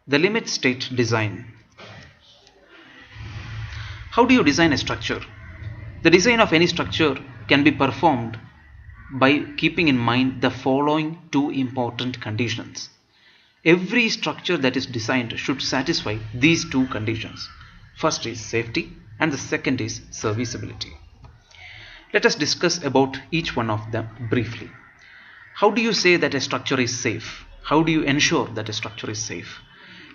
The limit state design. How do you design a structure? The design of any structure can be performed by keeping in mind the following two important conditions. Every structure that is designed should satisfy these two conditions. First is safety and the second is serviceability. Let us discuss about each one of them briefly. How do you say that a structure is safe? How do you ensure that a structure is safe?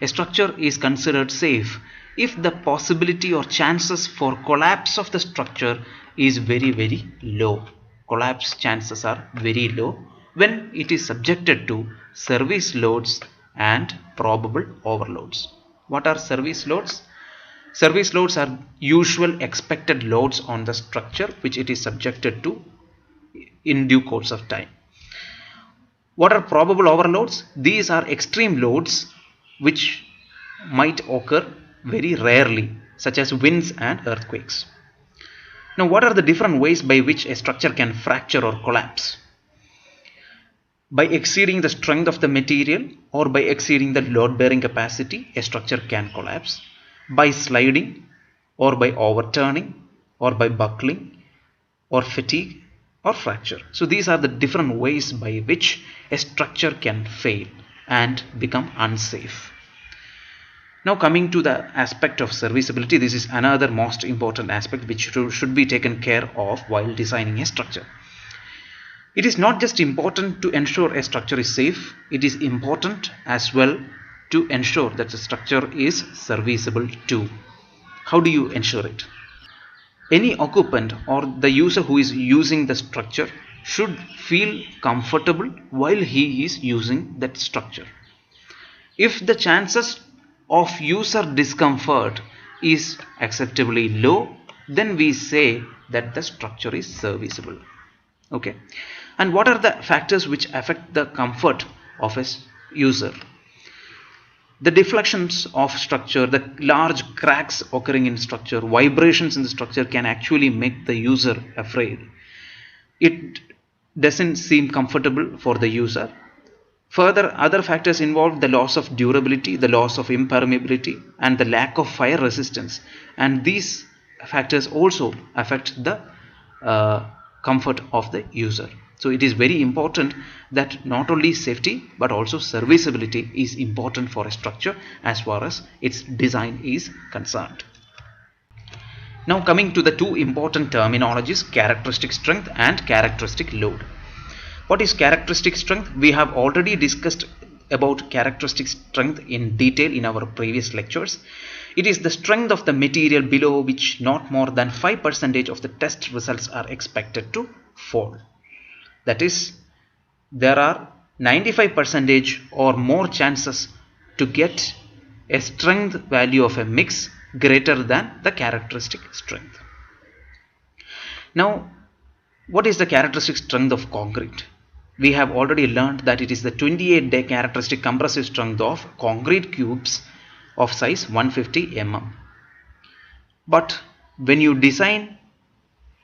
A structure is considered safe if the possibility or chances for collapse of the structure is very low. Collapse chances are very low when it is subjected to service loads and probable overloads. What are service loads? Service loads are usual expected loads on the structure which it is subjected to in due course of time. What are probable overloads? These are extreme loads which might occur very rarely, such as winds and earthquakes. Now, what are the different ways by which a structure can fracture or collapse? By exceeding the strength of the material or by exceeding the load bearing capacity, a structure can collapse. By sliding or by overturning or by buckling or fatigue or fracture. So these are the different ways by which a structure can fail and become unsafe. Now coming to the aspect of serviceability, this is another most important aspect which should be taken care of while designing a structure. It is not just important to ensure a structure is safe, it is important as well to ensure that the structure is serviceable too. How do you ensure it? Any occupant or the user who is using the structure should feel comfortable while he is using that structure. If the chances of user discomfort is acceptably low, then we say that the structure is serviceable. Okay. And what are the factors which affect the comfort of a user? The deflections of structure, the large cracks occurring in structure, vibrations in the structure can actually make the user afraid. It doesn't seem comfortable for the user. Further, other factors involve the loss of durability, the loss of impermeability, and the lack of fire resistance. And these factors also affect the comfort of the user. So it is very important that not only safety but also serviceability is important for a structure as far as its design is concerned. Now coming to the two important terminologies, characteristic strength and characteristic load. What is characteristic strength? We have already discussed about characteristic strength in detail in our previous lectures. It is the strength of the material below which not more than 5% of the test results are expected to fall. That is, there are 95% or more chances to get a strength value of a mix greater than the characteristic strength. Now, what is the characteristic strength of concrete? We have already learned that it is the 28-day characteristic compressive strength of concrete cubes of size 150 mm. But when you design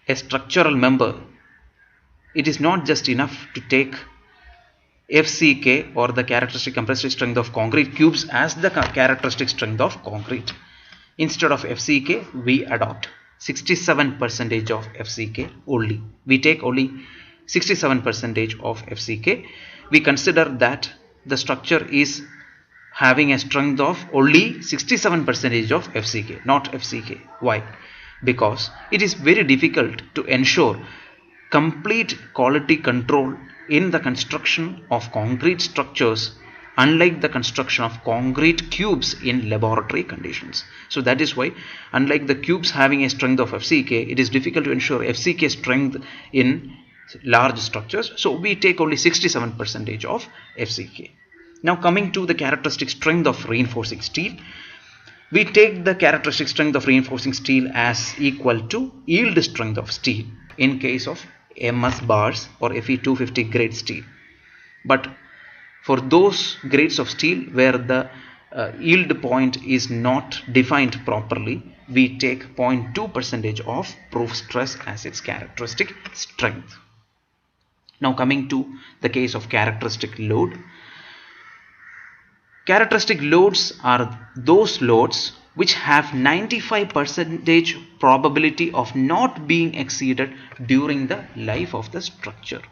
a structural member, it is not just enough to take FCK or the characteristic compressive strength of concrete cubes as the characteristic strength of concrete. Instead of FCK, we adopt 67% of FCK only. We take only 67% of FCK. We consider that the structure is having a strength of only 67% of FCK, not FCK. Why? Because it is very difficult to ensure complete quality control in the construction of concrete structures, unlike the construction of concrete cubes in laboratory conditions. So that is why, unlike the cubes having a strength of FCK, it is difficult to ensure FCK strength in large structures. So we take only 67% of FCK. Now coming to the characteristic strength of reinforcing steel, we take the characteristic strength of reinforcing steel as equal to yield strength of steel in case of MS bars or Fe250 grade steel. But for those grades of steel where the yield point is not defined properly, we take 0.2% of proof stress as its characteristic strength. Now coming to the case of characteristic load. Characteristic loads are those loads which have 95% probability of not being exceeded during the life of the structure.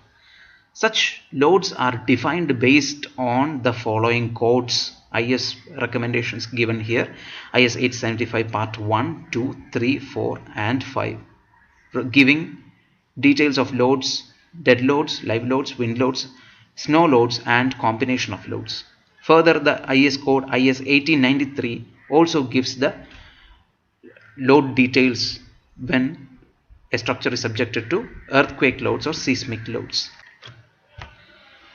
Such loads are defined based on the following codes IS recommendations given here: IS 875 part 1, 2, 3, 4 and 5, giving details of loads, dead loads, live loads, wind loads, snow loads and combination of loads. Further, the IS code IS 1893 also gives the load details when a structure is subjected to earthquake loads or seismic loads.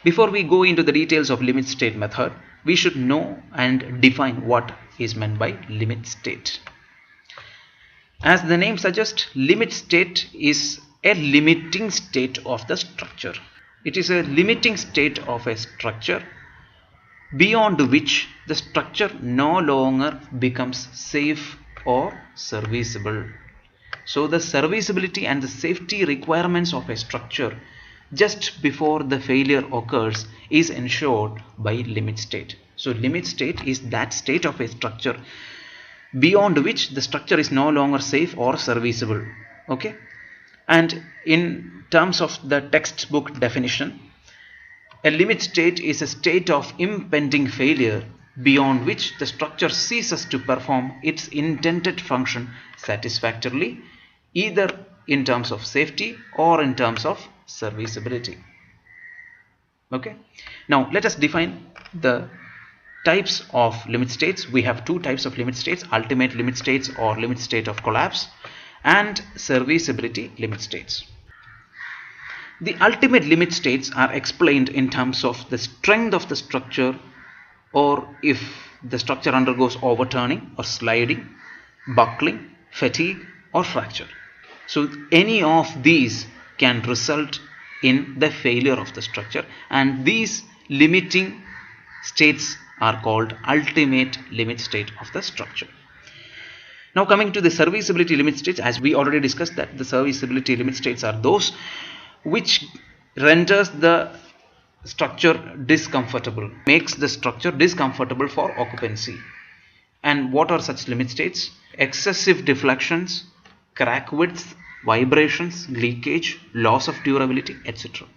Before we go into the details of limit state method, we should know and define what is meant by limit state. As the name suggests, limit state is a limiting state of the structure. It is a limiting state of a structure beyond which the structure no longer becomes safe or serviceable. So the serviceability and the safety requirements of a structure just before the failure occurs is ensured by limit state. So limit state is that state of a structure beyond which the structure is no longer safe or serviceable. Okay, and in terms of the textbook definition, a limit state is a state of impending failure beyond which the structure ceases to perform its intended function satisfactorily, either in terms of safety or in terms of serviceability. Okay, now let us define the types of limit states. We have two types of limit states: ultimate limit states or limit state of collapse, and serviceability limit states. The ultimate limit states are explained in terms of the strength of the structure, or if the structure undergoes overturning or sliding, buckling, fatigue or fracture. So any of these can result in the failure of the structure, and these limiting states are called ultimate limit state of the structure. Now coming to the serviceability limit states, as we already discussed that the serviceability limit states are those which renders the structure discomfortable, makes the structure discomfortable for occupancy. And what are such limit states? Excessive deflections, crack width, vibrations, leakage, loss of durability, etc.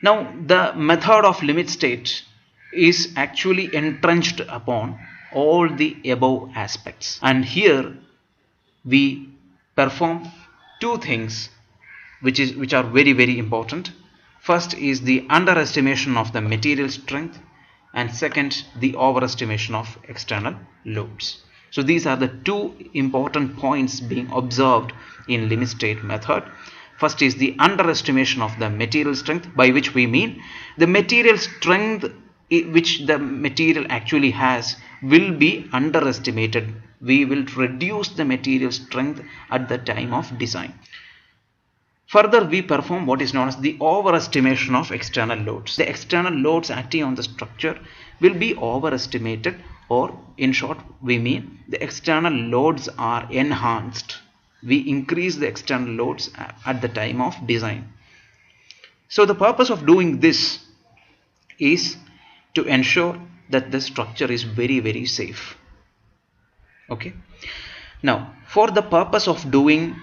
Now the method of limit state is actually entrenched upon all the above aspects, and here we perform two things which are very important. First is the underestimation of the material strength, and second, the overestimation of external loads. So these are the two important points being observed in limit state method. First is the underestimation of the material strength, by which we mean the material strength which the material actually has will be underestimated. We will reduce the material strength at the time of design. Further, we perform what is known as the overestimation of external loads. The external loads acting on the structure will be overestimated, or in short, we mean the external loads are enhanced. We increase the external loads at the time of design. So the purpose of doing this is to ensure that the structure is very safe. Okay. Now, for the purpose of doing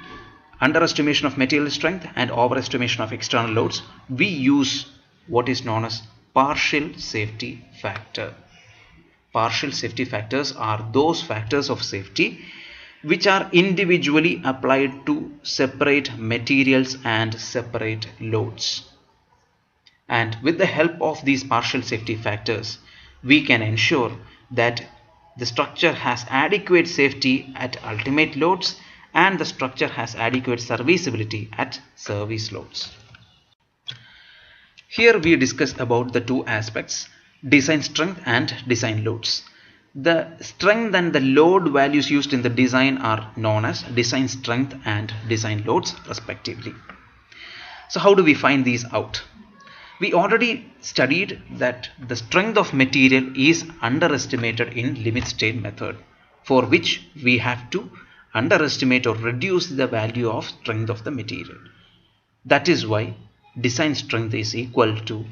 underestimation of material strength and overestimation of external loads, we use what is known as partial safety factor. Partial safety factors are those factors of safety which are individually applied to separate materials and separate loads. And with the help of these partial safety factors, we can ensure that the structure has adequate safety at ultimate loads and the structure has adequate serviceability at service loads. Here we discuss about the two aspects: design strength and design loads. The strength and the load values used in the design are known as design strength and design loads respectively. So how do we find these out? We already studied that the strength of material is underestimated in limit state method, for which we have to underestimate or reduce the value of strength of the material. That is why design strength is equal to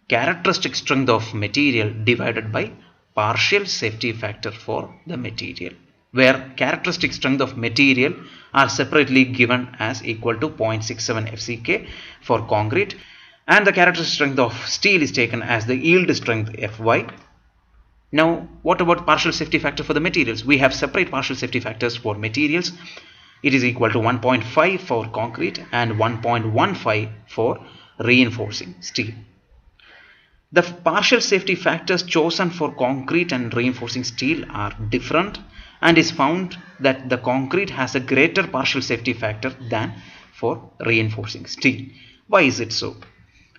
characteristic strength of material divided by partial safety factor for the material, where characteristic strength of material are separately given as equal to 0.67 FCK for concrete, and the characteristic strength of steel is taken as the yield strength Fy. Now, what about partial safety factor for the materials? We have separate partial safety factors for materials. It is equal to 1.5 for concrete and 1.15 for reinforcing steel. The partial safety factors chosen for concrete and reinforcing steel are different, and is found that the concrete has a greater partial safety factor than for reinforcing steel. Why is it so?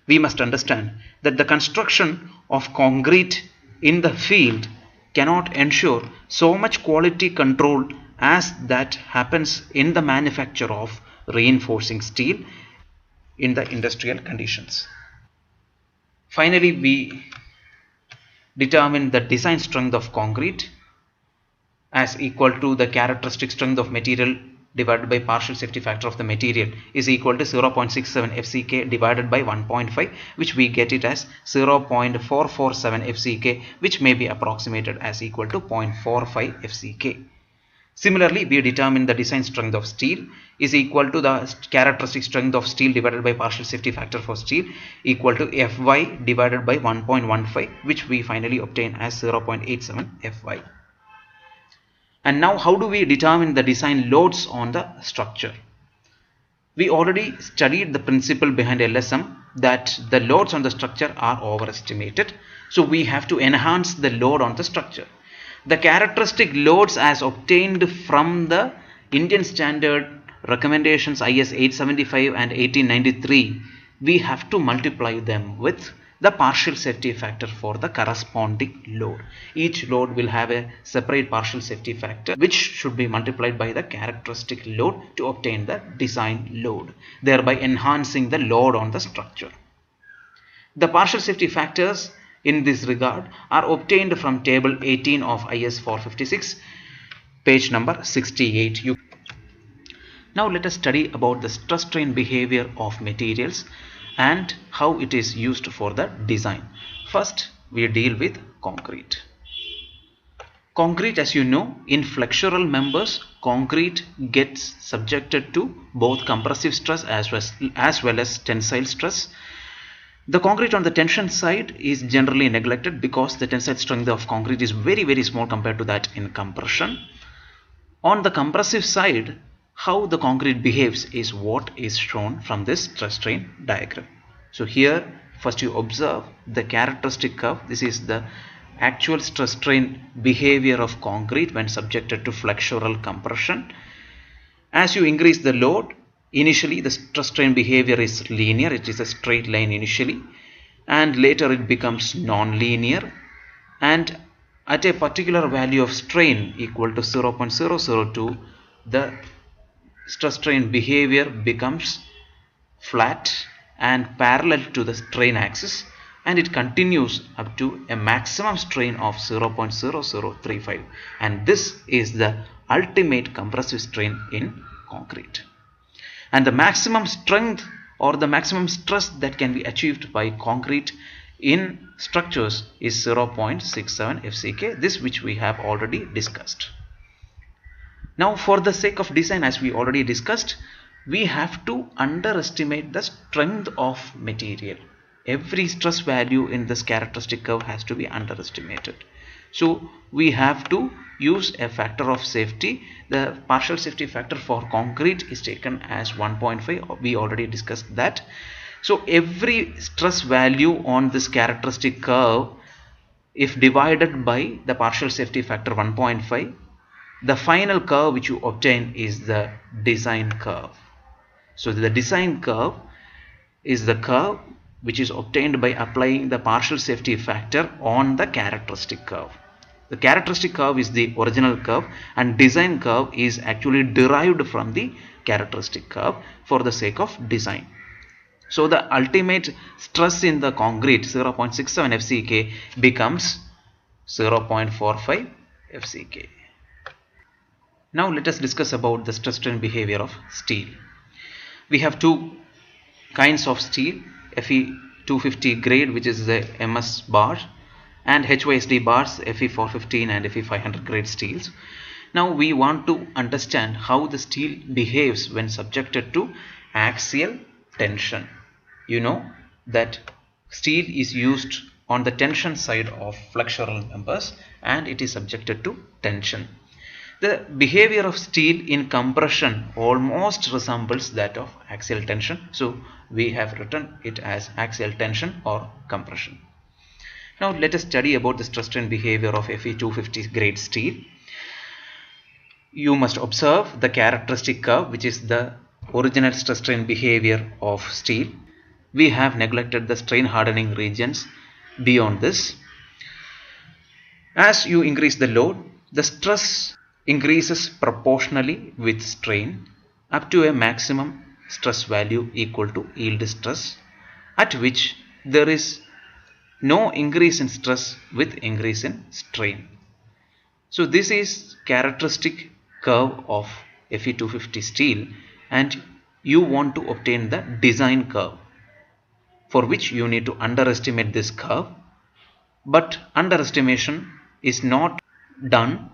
We must understand that the construction of concrete in the field cannot ensure so much quality control as that happens in the manufacture of reinforcing steel in the industrial conditions. Finally, we determine the design strength of concrete as equal to the characteristic strength of material divided by partial safety factor of the material is equal to 0.67 FCK divided by 1.5, which we get it as 0.447 FCK, which may be approximated as equal to 0.45 FCK. Similarly, we determine the design strength of steel is equal to the characteristic strength of steel divided by partial safety factor for steel equal to Fy divided by 1.15, which we finally obtain as 0.87 Fy. And now, how do we determine the design loads on the structure? We already studied the principle behind LSM that the loads on the structure are overestimated. So we have to enhance the load on the structure. The characteristic loads as obtained from the Indian Standard Recommendations IS 875 and 1893, we have to multiply them with the partial safety factor for the corresponding load. Each load will have a separate partial safety factor which should be multiplied by the characteristic load to obtain the design load, thereby enhancing the load on the structure. The partial safety factors in this regard are obtained from table 18 of IS 456, page number 68. Now let us study about the stress strain behavior of materials and how it is used for the design. First, we deal with concrete. Concrete, as you know, in flexural members, concrete gets subjected to both compressive stress as well as tensile stress. The concrete on the tension side is generally neglected because the tensile strength of concrete is very small compared to that in compression. On the compressive side, how the concrete behaves is what is shown from this stress strain diagram. So here first you observe the characteristic curve. This is the actual stress strain behavior of concrete when subjected to flexural compression. As you increase the load, initially the stress strain behavior is linear, it is a straight line initially, and later it becomes non-linear, and at a particular value of strain equal to 0.002, the stress strain behavior becomes flat and parallel to the strain axis, and it continues up to a maximum strain of 0.0035, and this is the ultimate compressive strain in concrete. And the maximum strength or the maximum stress that can be achieved by concrete in structures is 0.67 FCK, this which we have already discussed. Now, for the sake of design, as we already discussed, we have to underestimate the strength of material. Every stress value in this characteristic curve has to be underestimated. So we have to use a factor of safety. The partial safety factor for concrete is taken as 1.5. We already discussed that. So every stress value on this characteristic curve, if divided by the partial safety factor 1.5, the final curve which you obtain is the design curve. So the design curve is the curve which is obtained by applying the partial safety factor on the characteristic curve. The characteristic curve is the original curve, and design curve is actually derived from the characteristic curve for the sake of design. So the ultimate stress in the concrete 0.67 FCK becomes 0.45 FCK. Now let us discuss about the stress strain behavior of steel. We have two kinds of steel, Fe 250 grade, which is the MS bar, and HYSD bars, Fe415 and Fe500 grade steels. Now we want to understand how the steel behaves when subjected to axial tension. You know that steel is used on the tension side of flexural members and it is subjected to tension. The behavior of steel in compression almost resembles that of axial tension. So we have written it as axial tension or compression. Now let us study about the stress strain behavior of Fe250 grade steel. You must observe the characteristic curve, which is the original stress strain behavior of steel. We have neglected the strain hardening regions beyond this. As you increase the load, the stress increases proportionally with strain up to a maximum stress value equal to yield stress, at which there is no increase in stress with increase in strain. So this is characteristic curve of Fe250 steel, and you want to obtain the design curve, for which you need to underestimate this curve. But underestimation is not done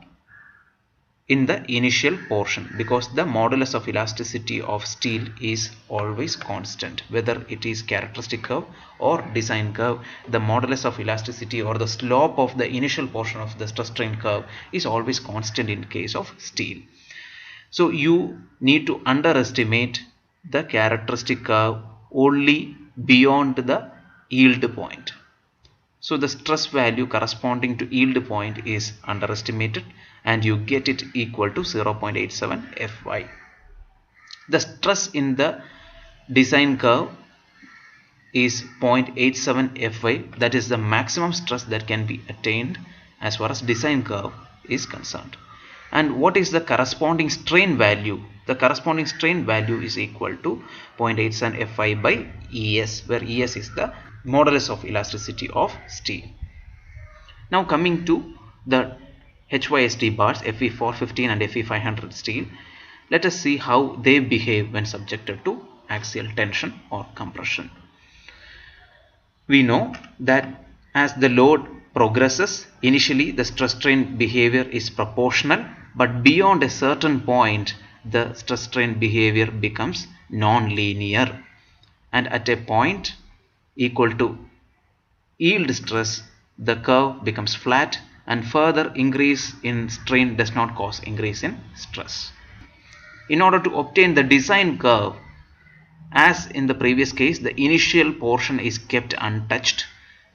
in the initial portion, because the modulus of elasticity of steel is always constant. Whether it is characteristic curve or design curve, the modulus of elasticity or the slope of the initial portion of the stress strain curve is always constant in case of steel. So you need to underestimate the characteristic curve only beyond the yield point. So the stress value corresponding to yield point is underestimated and you get it equal to 0.87 Fy. The stress in the design curve is 0.87 Fy, that is the maximum stress that can be attained as far as design curve is concerned. And what is the corresponding strain value? The corresponding strain value is equal to 0.87 Fy by Es, where Es is the modulus of elasticity of steel. Now coming to the HYSD bars, Fe415 and Fe500 steel, let us see how they behave when subjected to axial tension or compression. We know that as the load progresses, initially the stress strain behavior is proportional, but beyond a certain point the stress strain behavior becomes non-linear, and at a point equal to yield stress the curve becomes flat and further increase in strain does not cause increase in stress. In order to obtain the design curve, as in the previous case the initial portion is kept untouched,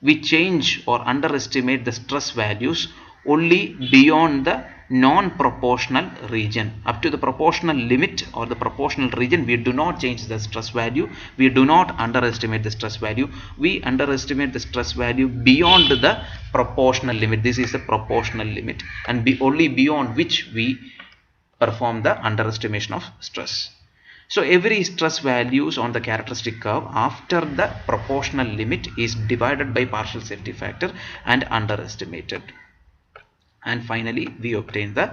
we change or underestimate the stress values only beyond the non-proportional region. Up to the proportional limit or the proportional region we do not change the stress value, we do not underestimate the stress value, we underestimate the stress value beyond the proportional limit. This is the proportional limit, and only beyond which we perform the underestimation of stress. So every stress values on the characteristic curve after the proportional limit is divided by partial safety factor and underestimated. And finally we obtain the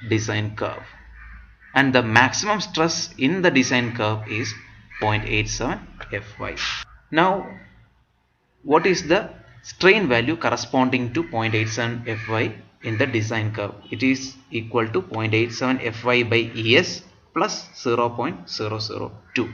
design curve, and the maximum stress in the design curve is 0.87 Fy. Now what is the strain value corresponding to 0.87 Fy in the design curve? It is equal to 0.87 Fy by Es plus 0.002.